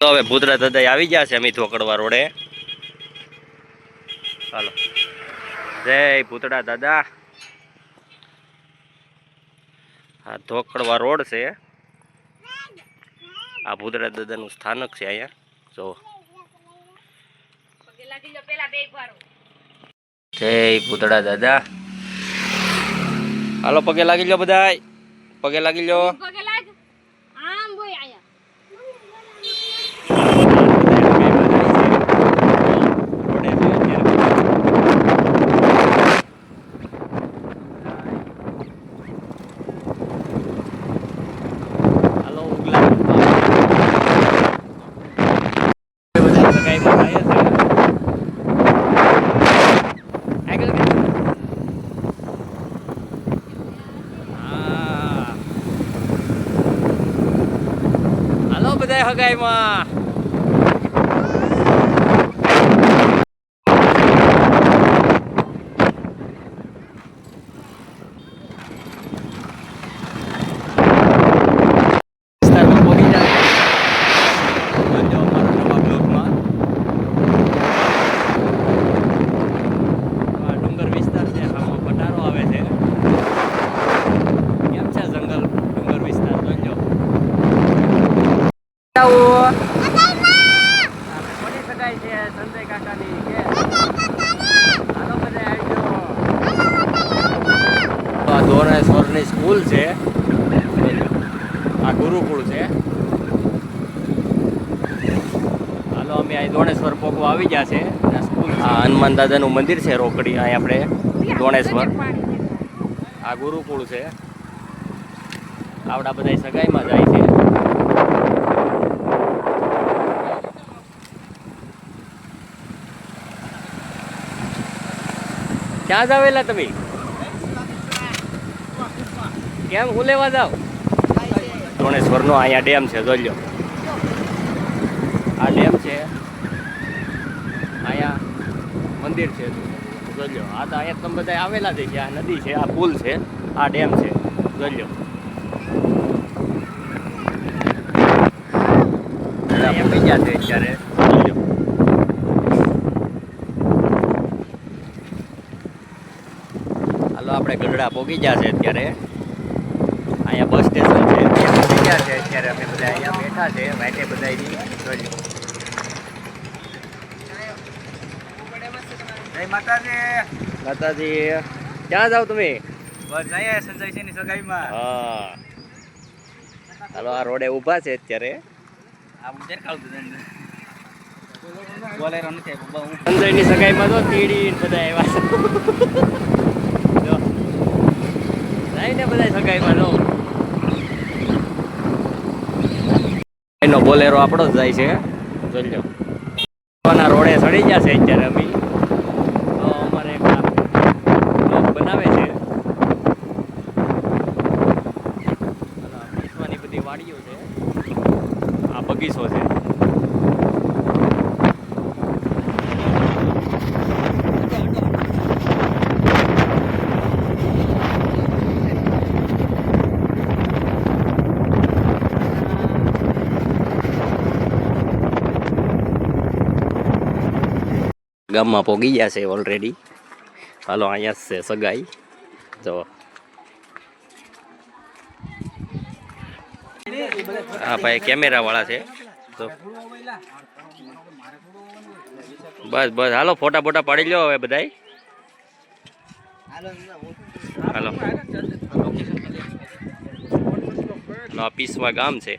હાલો હવે ભૂતરા દાદા આવી ગયા છે અમી ધોકડવા રોડે. હાલો જય ભૂતડા દાદા. હા ધોકડવા રોડ છે. આ ભૂતડા દાદા નું સ્થાનક છે અહીંયા જો. જય ભૂતડા દાદા. હાલો પગે લાગી લો બધાય, પગે લાગી લો. બધા હગાઈમાં ડુંગર વિસ્તાર છે. આમાં પટારો આવે છે. કેમ છે જંગલ ડુંગર વિસ્તાર જોજો. કોની સગાઈ છે સંજય કાકાની કે હાલો બધા આવજો. આ દોણેશ્વરની સ્કૂલ છે. આ ગુરુકુળ છે. હાલો અમે અહીં દોણેશ્વર પોકવા આવી ગયા છે. સ્કૂલ આ હનુમાન દાદાનું મંદિર છે રોકડી અહીં આપણે દોણેશ્વર. આ ગુરુકુળ છે. આવડા બધા સગાઈમાં જાય છે. ક્યાં જાવેલા તમે? કેમ હું લેવા જાવ? દોણેશ્વરનો અહીંયા ડેમ છે જોઈ લો. આ ડેમ છે. અહીંયા મંદિર છે જોઈ લો. આ તો અહીંયા તમે બધા આવેલા છે કે આ નદી છે, આ પુલ છે, આ ડેમ છે જોઈ લો. અહીંયા બીજા છે અત્યારે જોઈ લો. આપણે ગઢડા પોગી ગયા છે અત્યારે. અહીંયા બસ સ્ટેશન છે ત્યાં પહોંચી ગયા છે અત્યારે. અમે બધા અહીંયા બેઠા છે વાટે બધા જય માતાજી. માતાજી ક્યાં જાવ તમે? બસ અહીંયા સંજયસિંહની સગાઈમાં. હા હાલો આ રોડે ઊભા છે અત્યારે. સંજયની સગાઈમાં તો તીડી બધા આવ્યા ને બધા સગાઈમાં નો એનો બોલેરો આપણો જ જાય છે જોઈ લો. રોડે ચડી ગયા છે અત્યારે. અમે અમારે એક બ્લોગ બનાવે છે. વિશ્વની બધી વાડીઓ છે. આ બગીચો છે. ગામમાં પોગી ગયા છે ઓલરેડી. હાલો અહીંયા છે સગાઈ જો. હા ભાઈ કેમેરા વાળા છે તો બસ બસ હાલો ફોટા બોટા પાડી લો હવે બધાય. હાલો આ પીસવા ગામ છે.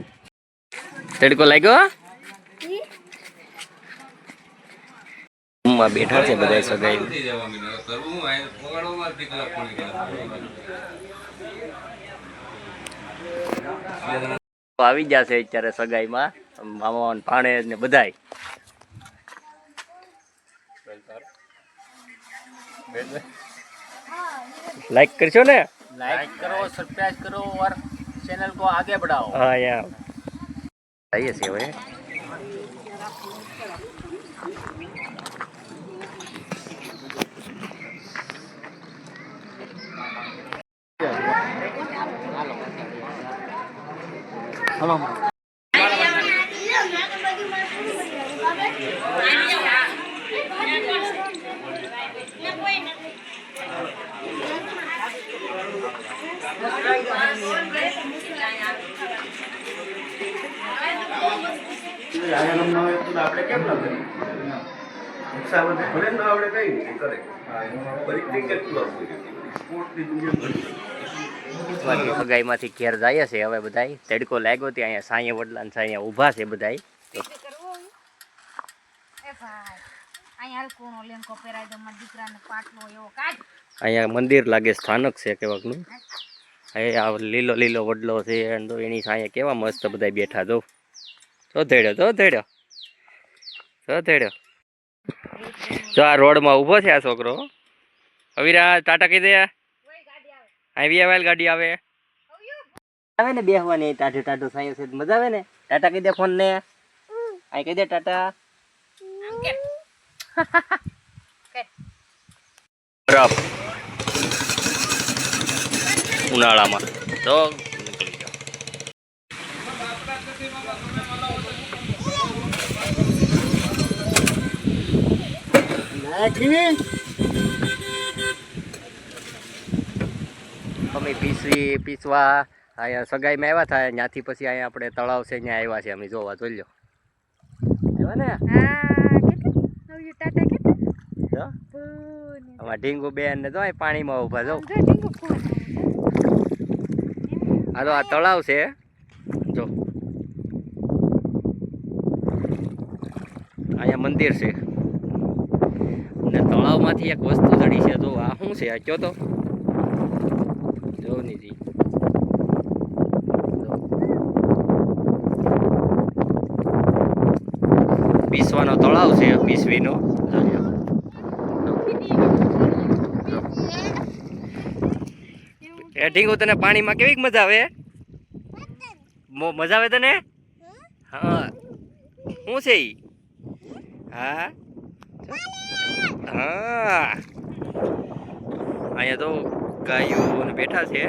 તડકો લાગ્યો. બેઠા છે બધા સગાઈ. આવી ગયા છે અત્યારે સગાઈમાં મામા ભાણેજ ને બધાય. लाइक करशो ने, लाइक करो, सब्सक्राइब करो और चैनल को आगे बढ़ाओ। हाँ यार आइए से भाई हेलो આપણે કેમ ના કરીએ? નુકસાન ભલે ના આવડે કઈ નહીં કરે. બધી કેટલું આપવું સ્પોર્ટની દુનિયા બાકી સગાઈમાંથી ઘેર જાય છે હવે બધાય. તડકો લાગ્યો ત્યાં અહીંયા સાંયે વડલા ને સાંયે ઊભા છે બધાય. તો અહીંયા મંદિર લાગે સ્થાનક છે કેવાકનું. આ લીલો લીલો વડલો છે અને તો એની સાંયે કેવા મસ્ત બધા બેઠા જો. તો ધેડ્યો જો આ રોડમાં ઊભો છે આ છોકરો. અવિરા ટાટા કહી દે. આવી આવે ગાડી આવે ને બેહવાની ટાઢે ટાઢું સાંય છે મજા આવે ને. ટાટા કહી દે ફોન ને. આ કહી દે ટાટા. બરફ ઉનાળામાં તો નીકળી જાઓ. અમે પીસવા અહીંયા સગાઈમાં આવ્યા હતા. ત્યાંથી પછી અહીંયા આપણે તળાવ છે ત્યાં આવ્યા છે અમે જોવા. જોઈ લો આવ્યા ને આમાં ઢીંગુ બેન ને જો પાણીમાં ઉભા જો. આ તો આ તળાવ છે જો. અહીંયા મંદિર છે ને તળાવમાંથી એક વસ્તુ ચડી છે જો. આ શું છે આ કયો તો જો નીજી પીસવાનો તળાવ છે પીસવીનો. એ ઢીંગુ તને પાણીમાં કેવી મજા આવે? મજા આવે તને? હા શું છે ઈ? હા હા અહીંયા તો ગાયું બેઠા છે.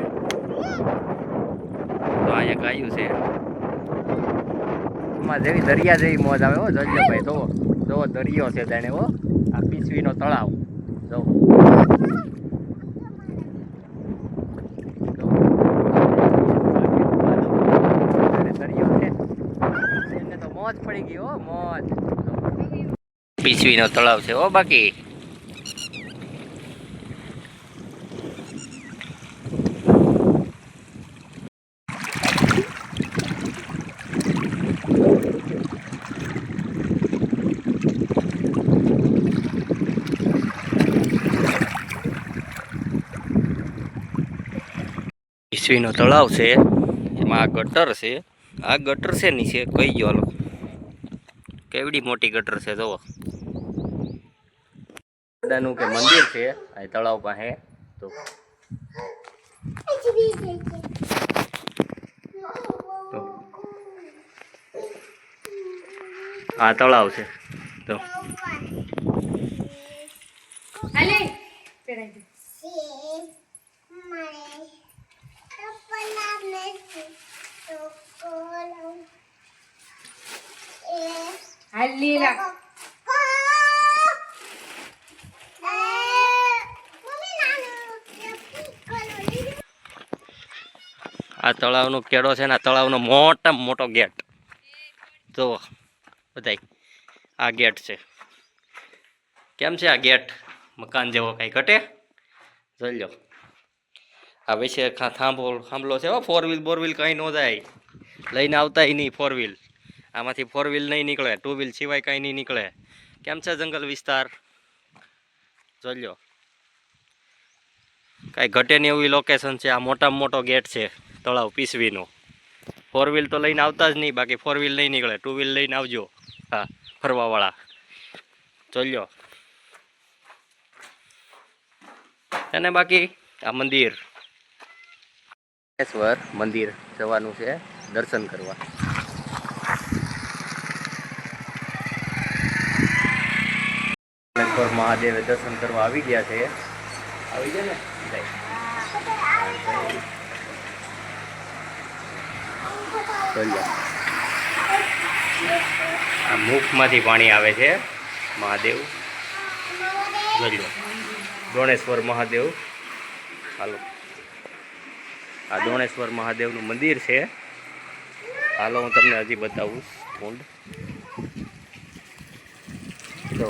તો અહીંયા ગાયું છે. એમાં જેવી દરિયા જેવી મોજ આવે હો. જોજો ભાઈ તો જો દરિયો છે જાણે હો. આ પીસવીનો તળાવ જો. મોજ પડી ગઈ હો મોજ. પીસવીનો તળાવ છે હો. બાકી પીસવીનો તળાવ છે. એમાં આ ગટર છે. આ ગટર છે નીચે કઈ ગયો હાલો. કેવડી મોટી ગટર છે જોવો. દાદાનું કે મંદિર છે આ તળાવ પાસે. તો આ તળાવ છે તો આ તળાવનો કેળો છે ને આ તળાવનો મોટામાં મોટો ગેટ જો બધાય. આ ગેટ છે. કેમ છે આ ગેટ? મકાન જેવો કઈ ઘટે? જોઈ લો. આ વિશે થાંભલો છે હો. 4 વ્હીલ કઈ ન જાય. લઈને આવતાય નહીં 4 વ્હીલ. આમાંથી 4 વ્હીલ નહીં નીકળે. 2 વ્હીલ સિવાય કઈ નહીં નીકળે. કેમ છે જંગલ વિસ્તાર? જોઈ લો. કઈ ઘટે નહીં એવી લોકેશન છે. આ મોટામાં મોટો ગેટ છે તળાવ પીસવીનો. 4 વ્હીલ તો લઈને આવતા જ નહીં. બાકી 4 વ્હીલ નહીં નીકળે. 2 વ્હીલ લઈને આવજો. હા ફરવાવાળા જોઈ લો. અને બાકી આ મંદિર મંદિર જવાનું છે દર્શન કરવા. મહાદેવે દર્શન કરવા આવી ગયા છે. આવી ગયા ને ચાલો. આ મુખમાંથી પાણી આવે છે મહાદેવ જોઈ લો દોણેશ્વર મહાદેવ હાલો આ દોણેશ્વર મહાદેવનું મંદિર છે હાલો હું તમને હજી બતાવું કુંડ જો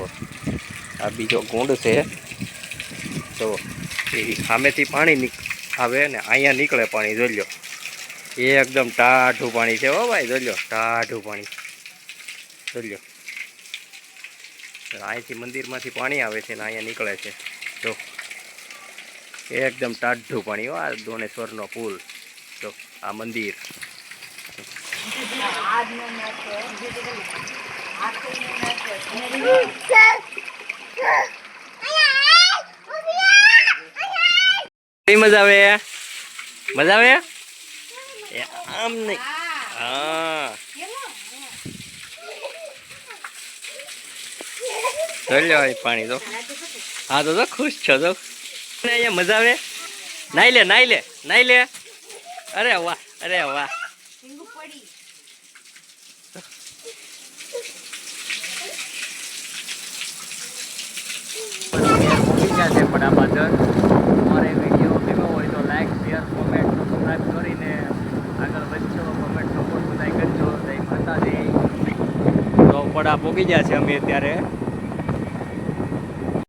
આ બીજો કુંડ છે જો એ સામેથી પાણી આવે ને અહીંયા નીકળે પાણી જોઈ લો એ એકદમ ટાઢું પાણી છે હો ભાઈ જોઈ લો ટાઢું પાણી જોઈ લો અહીંથી મંદિરમાંથી પાણી આવે છે ને અહીંયા નીકળે છે જો એકદમ ટાઢું પાણી હો આ દોણેશ્વરનો પુલ જો આ મંદિર કઈ મજા આવે મજા આવે એ આમ નહીં હા જોઈ લો પાણી તો હા તો ખુશ છો તો અહીંયા મજા આવે નાઈ લે નાઈ લે નાઈ લે અરે વાહ ફટાફટ અમારે વિડીયો ગમ્યો હોય તો લાઈક શેર કોમેન્ટ સબસ્ક્રાઈબ કરીને આગળ વધજો કોમેન્ટ સપોર્ટ બધા કરજો જય માતાજી તો પડા પોગી ગયા છે અમે અત્યારે